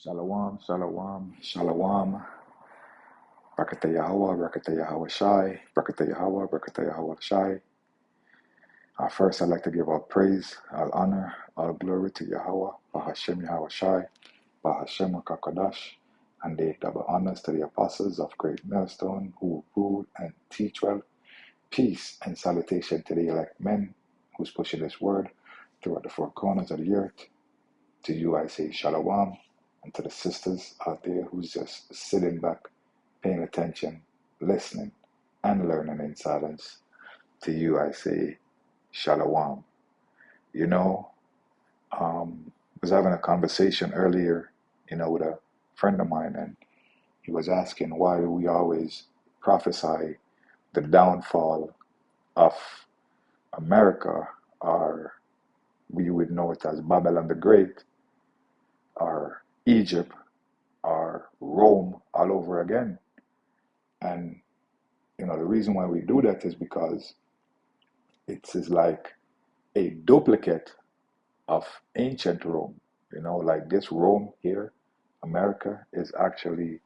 Shalom, shalom, shalom. Brakata Yahweh, Brakata Yahweh Shai, Brakata Yahweh, Brakata Yahweh Shai. First, I'd like to give all praise, all honor, all glory to Yahweh, Bahashem Yahweh Shai, Bahashem Kakadash, and the double honors to the apostles of Great Millstone who rule and teach well. Peace and salutation to the elect men who's pushing this word throughout the four corners of the earth. To you, I say shalom, and to the sisters out there who's just sitting back, paying attention, listening, and learning in silence. To you, I say shalom. You know, I was having a conversation earlier, with a friend of mine, and he was asking why we always prophesy the downfall of America, or we would know it as Babylon the Great, or Egypt, or Rome all over again. And, the reason why we do that is because it is like a duplicate of ancient Rome. Like this Rome here, America, is actually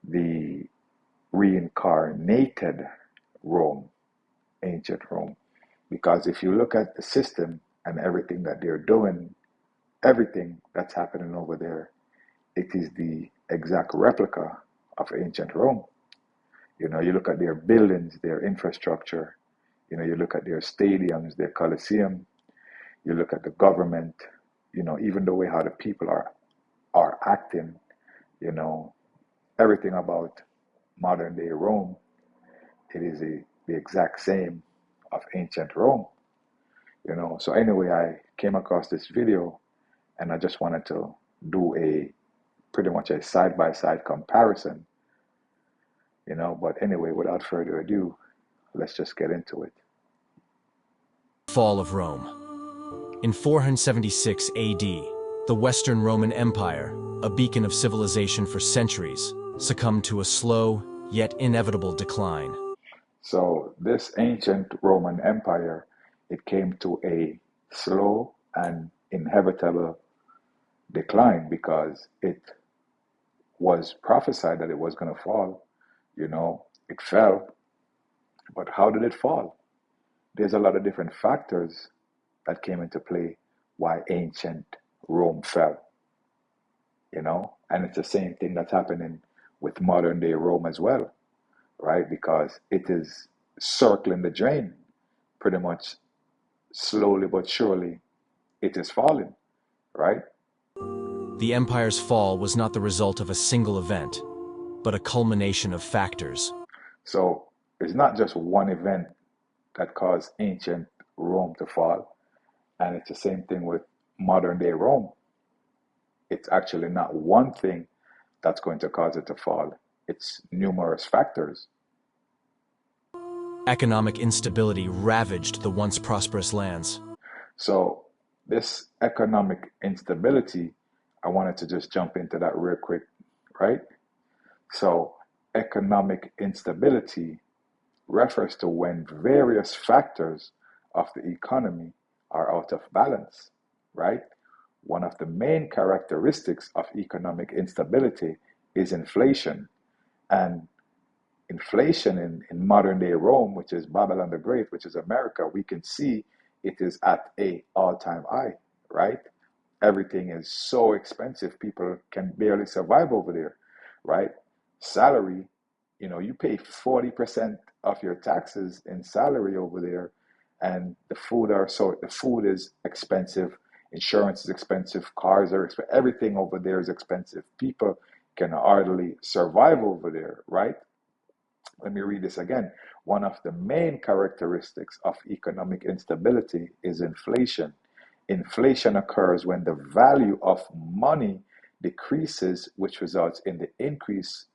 the reincarnated Rome, ancient Rome. Because if you look at the system and everything that they're doing, everything that's happening over there, it is the exact replica of ancient Rome. You look at their buildings, their infrastructure, you look at their stadiums, their coliseum, you look at the government, even the way how the people are acting, everything about modern day Rome, it is the exact same of ancient Rome. So anyway, I came across this video and I just wanted to do pretty much a side-by-side comparison, but anyway, without further ado, let's just get into it. Fall of Rome. In 476 AD, the Western Roman Empire, a beacon of civilization for centuries, succumbed to a slow, yet inevitable decline. So this ancient Roman Empire, it came to a slow and inevitable decline because it was prophesied that it was going to fall. It fell. But how did it fall? There's a lot of different factors that came into play why ancient Rome fell. And it's the same thing that's happening with modern day Rome as well, right? Because it is circling the drain pretty much slowly but surely. It is falling, right? The empire's fall was not the result of a single event, but a culmination of factors. So it's not just one event that caused ancient Rome to fall, and it's the same thing with modern day Rome. It's actually not one thing that's going to cause it to fall. It's numerous factors. Economic instability ravaged the once prosperous lands. So this economic instability, I wanted to just jump into that real quick, right? So economic instability refers to when various factors of the economy are out of balance, right? One of the main characteristics of economic instability is inflation. And inflation in modern day Rome, which is Babylon the Great, which is America, we can see it is at a all-time high, right? Everything is so expensive, people can barely survive over there, right? Salary, you pay 40% of your taxes in salary over there, and the food is expensive, insurance is expensive, cars are expensive, everything over there is expensive. People can hardly survive over there, right? Let me read this again. One of the main characteristics of economic instability is inflation. Inflation occurs when the value of money decreases, which results in the increased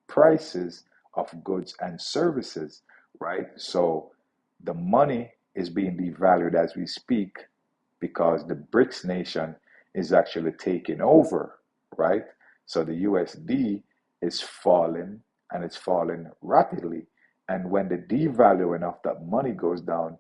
prices of goods and services, right? So the money is being devalued as we speak because the BRICS nation is actually taking over, right? So the USD is falling, and it's falling rapidly. And when the devaluing of that money goes down,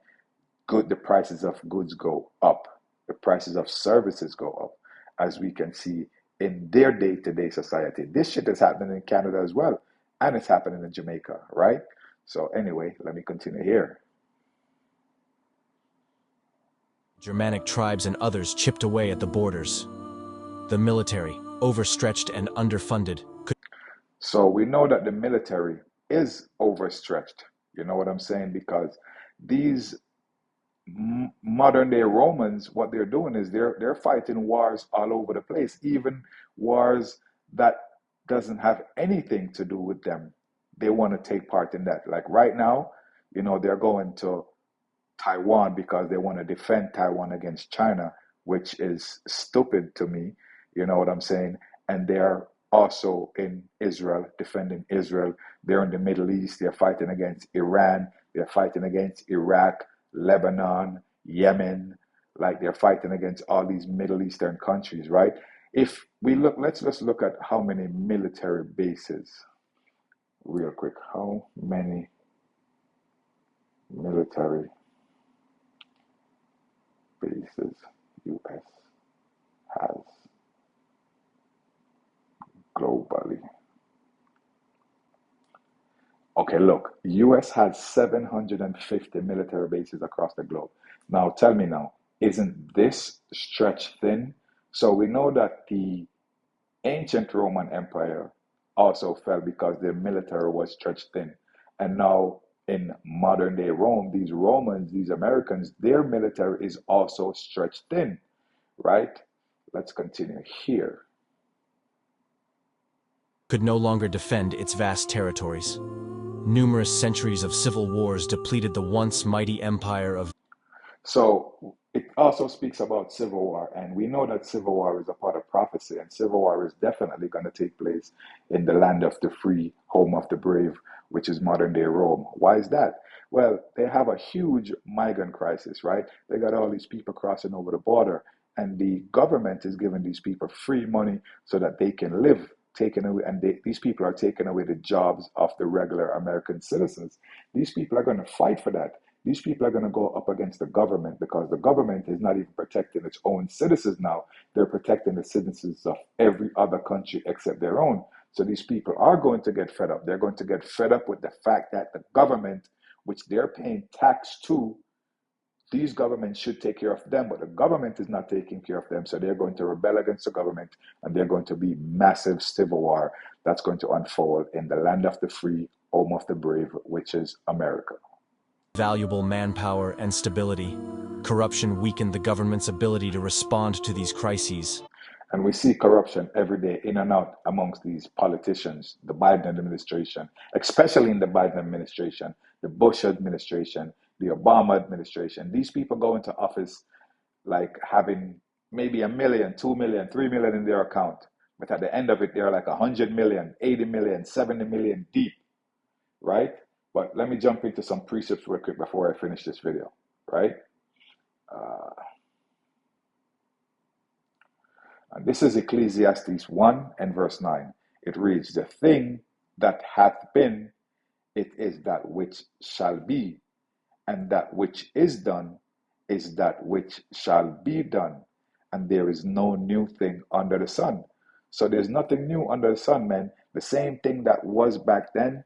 the prices of goods go up, the prices of services go up, as we can see in their day-to-day society. This shit is happening in Canada as well, and it's happening in Jamaica, right? So anyway, let me continue here. Germanic tribes and others chipped away at the borders. The military, overstretched and underfunded, could So we know that the military is overstretched. You know what I'm saying? Because these modern day Romans, what they're doing is they're fighting wars all over the place, even wars that doesn't have anything to do with them. They want to take part in that. Like right now, they're going to Taiwan because they want to defend Taiwan against China, which is stupid to me. You know what I'm saying? And they're also in Israel, defending Israel. They're in the Middle East. They're fighting against Iran. They're fighting against Iraq, Lebanon, Yemen. Like they're fighting against all these Middle Eastern countries, right? If we look, let's just look at how many military bases, real quick. How many military bases US has globally? Okay, look, US has 750 military bases across the globe. Now tell me now, isn't this stretched thin? So we know that the ancient Roman Empire also fell because their military was stretched thin. And now in modern day Rome, these Romans, these Americans, their military is also stretched thin, right? Let's continue here. no longer defend its vast territories. Numerous centuries of civil wars depleted the once mighty empire of So it also speaks about civil war, and we know that civil war is a part of prophecy, and civil war is definitely going to take place in the land of the free, home of the brave, which is modern day Rome. Why is that? Well, they have a huge migrant crisis, right? They got all these people crossing over the border, and the government is giving these people free money so that they can live. Taken away, and these people are taking away the jobs of the regular American citizens. These people are going to fight for that. These people are going to go up against the government because the government is not even protecting its own citizens now. They're protecting the citizens of every other country except their own. So these people are going to get fed up. They're going to get fed up with the fact that the government, which they're paying tax to, these governments should take care of them, but the government is not taking care of them. So they're going to rebel against the government, and they're going to be massive civil war that's going to unfold in the land of the free, home of the brave, which is America. valuable manpower and stability. Corruption weakened the government's ability to respond to these crises. And we see corruption every day in and out amongst these politicians, the Biden administration, especially in the Biden administration, the Bush administration, the Obama administration. These people go into office like having maybe a million, 2 million, 3 million in their account. But at the end of it, they're like 100 million, 80 million, 70 million deep, right? But let me jump into some precepts real quick before I finish this video, right? And this is Ecclesiastes 1 and verse 9. It reads, "The thing that hath been, it is that which shall be, and that which is done is that which shall be done. And there is no new thing under the sun." So there's nothing new under the sun, man. The same thing that was back then,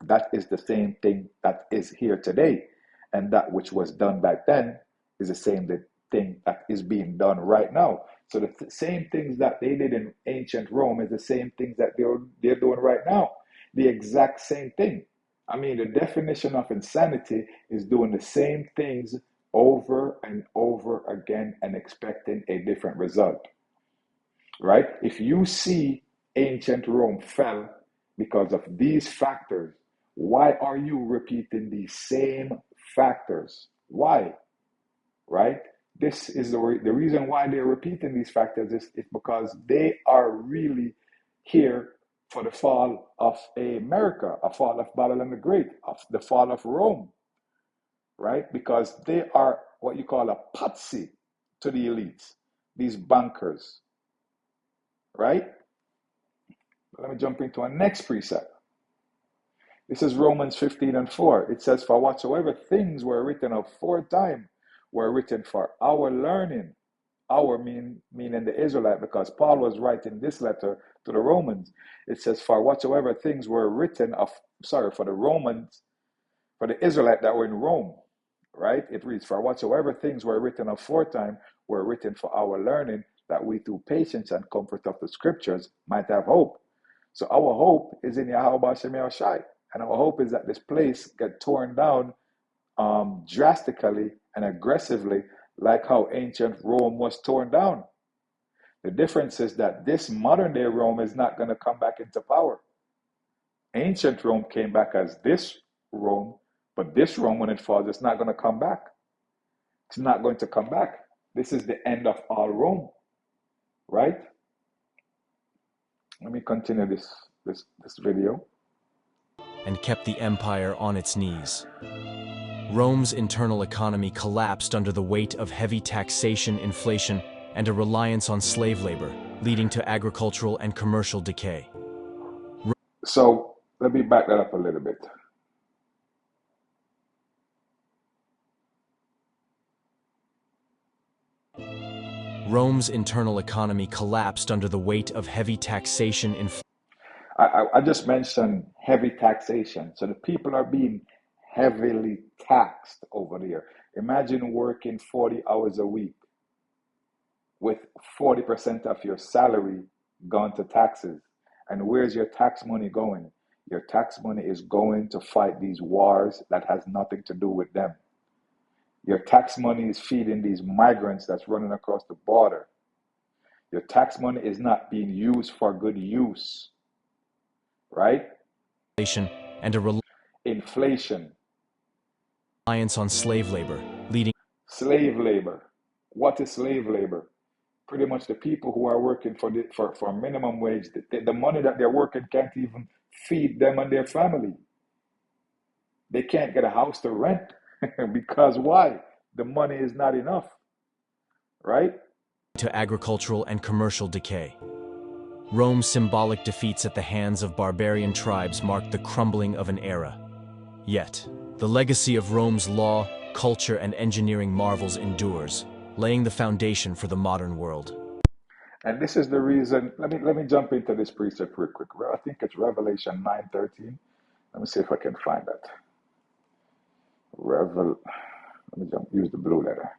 that is the same thing that is here today. And that which was done back then is the same thing that is being done right now. So the same things that they did in ancient Rome is the same things that they're doing right now. The exact same thing. I mean, the definition of insanity is doing the same things over and over again and expecting a different result, right? If you see ancient Rome fell because of these factors, why are you repeating these same factors? Why? Right? This is the reason why they're repeating these factors is because they are really here for the fall of America, a fall of Babylon the Great, of the fall of Rome, right? Because they are what you call a patsy to the elites, these bankers, right? Let me jump into our next precept. This is Romans 15 and 4. It says, "For whatsoever things were written aforetime were written for our learning, Our meaning the Israelite, because Paul was writing this letter to the Romans. It says, for whatsoever things were written of, sorry, for the Romans, for the Israelite that were in Rome, right? It reads, for whatsoever things were written aforetime were written for our learning, that we through patience and comfort of the scriptures might have hope. So our hope is in Yahweh Hashem Yahushai. And our hope is that this place get torn down drastically and aggressively, like how ancient Rome was torn down. The difference is that this modern day Rome is not going to come back into power. Ancient Rome came back as this Rome, but this Rome, when it falls, it's not going to come back. It's not going to come back. This is the end of all Rome, right? Let me continue this video. And kept the empire on its knees. Rome's internal economy collapsed under the weight of heavy taxation, inflation, and a reliance on slave labor, leading to agricultural and commercial decay. So let me back that up a little bit. Rome's internal economy collapsed under the weight of heavy taxation, I just mentioned heavy taxation. So the people are being heavily taxed over there. Imagine working 40 hours a week with 40% of your salary gone to taxes. And where's your tax money going? Your tax money is going to fight these wars that has nothing to do with them. Your tax money is feeding these migrants that's running across the border. Your tax money is not being used for good use, right? And a inflation. Reliance on slave labor, leading... Slave labor. What is slave labor? Pretty much the people who are working for minimum wage, the money that they're working can't even feed them and their family. They can't get a house to rent because why? The money is not enough, right? To agricultural and commercial decay. Rome's symbolic defeats at the hands of barbarian tribes marked the crumbling of an era. Yet, the legacy of Rome's law, culture, and engineering marvels endures, laying the foundation for the modern world. And this is the reason, let me jump into this precept real quick. I think it's Revelation 9:13. Let me see if I can find that. Let me use the blue letter.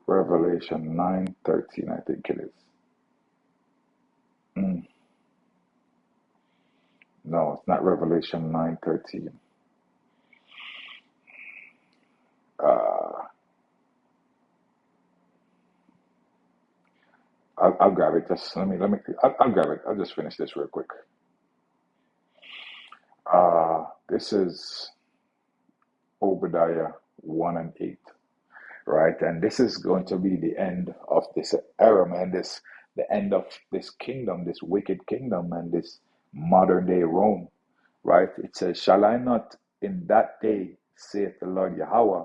Revelation 9:13, I think it is. No, it's not Revelation 9:13. I'll grab it. Just I'll grab it. I'll just finish this real quick. This is Obadiah 1 and 8, right? And this is going to be the end of this era, man. The end of this kingdom, this wicked kingdom, and this modern day Rome, right? It says, "Shall I not in that day, saith the Lord Yahweh,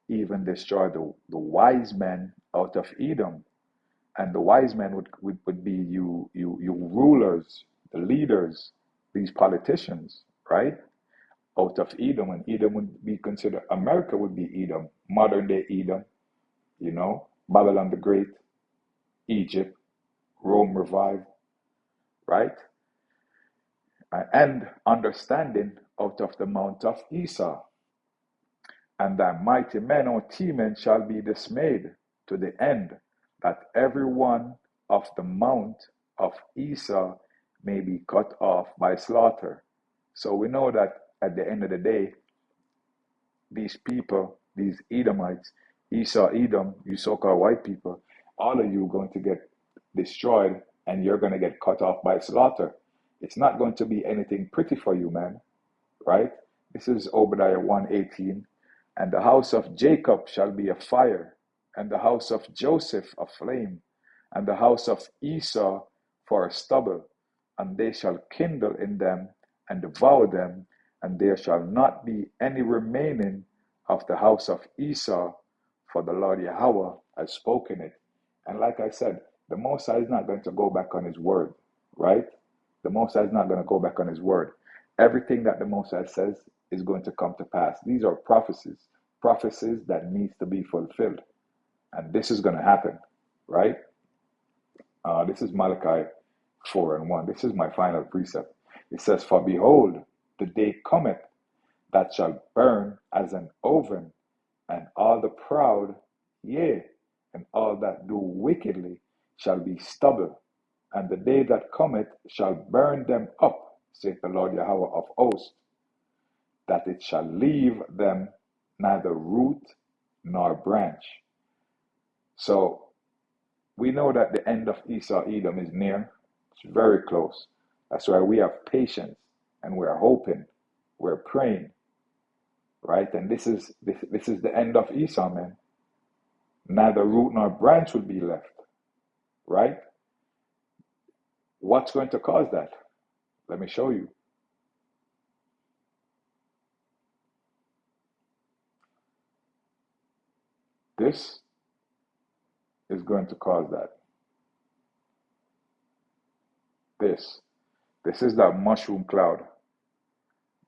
even destroy the wise men out of Edom?" And the wise men would be you rulers, the leaders, these politicians, right? Out of Edom, and Edom would be considered, America would be Edom, modern day Edom, Babylon the Great, Egypt, Rome revived, right? And understanding out of the mount of Esau. And thy mighty men, O Teman, shall be dismayed to the end, that every one of the mount of Esau may be cut off by slaughter. So we know that at the end of the day, these people, these Edomites, Esau, Edom, you so-called white people, all of you are going to get destroyed and you're going to get cut off by slaughter. It's not going to be anything pretty for you, man, right? This is Obadiah 1:18. And the house of Jacob shall be a fire, and the house of Joseph a flame, and the house of Esau for a stubble, and they shall kindle in them and devour them, and there shall not be any remaining of the house of Esau, for the Lord Yahweh has spoken it. And like I said, the Most High is not going to go back on his word, right? The Most High is not going to go back on his word. Everything that the Most High says is going to come to pass. These are prophecies that needs to be fulfilled, And this is going to happen, right? This is Malachi 4 and 1. This is my final precept. It says, "For behold, the day cometh that shall burn as an oven, and all the proud, yea, and all that do wickedly shall be stubble. And the day that cometh shall burn them up, saith the Lord Yahweh of hosts, that it shall leave them neither root nor branch." So we know that the end of Esau Edom is near. It's very close. That's why we have patience and we're hoping, we're praying, right? And this is the end of Esau, man. Neither root nor branch will be left, right? What's going to cause that? Let me show you. This is going to cause that. This is that mushroom cloud.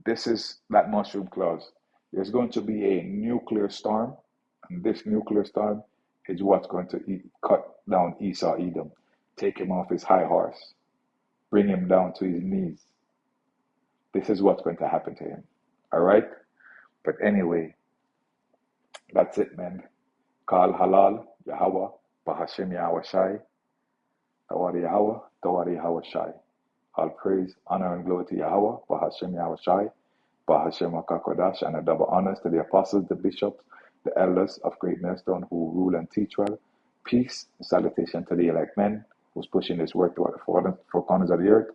This is that mushroom cloud. There's going to be a nuclear storm, and this nuclear storm is what's going to cut down Esau Edom, take him off his high horse, bring him down to his knees. This is what's going to happen to him. All right? But anyway, that's it, man. Kal halal, Yahweh, Bahashem Yahweh Shai, Tawari Yahweh, Tawari Yahweh Shai. All praise, honor, and glory to Yahweh, Bahashem Yahweh Shai, Bahashem HaKakodash, and a double honors to the apostles, the bishops, the elders of Great Millstone who rule and teach well. Peace and salutation to the elect men who's pushing this work toward the four corners of the earth.